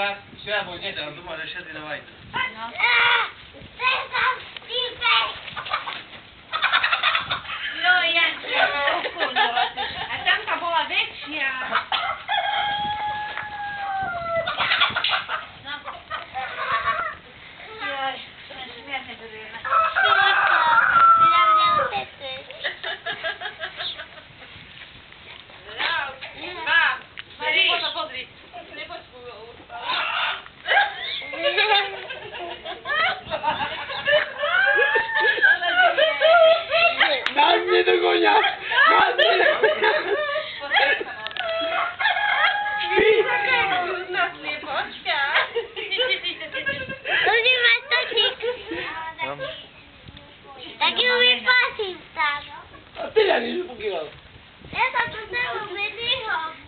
raz, ще, бо ні, там думаю, ще ти давай. No ja cię kurwa. A tamta była większa. No. Joj, śmieszne były. Nas nie dogoniasz! Nas nie dogoniasz! Nas nie pośpia. To nie ma takich. Taki umie pasy wstawiać. A ty jak nie pokiwał? Ja to samo wydycham.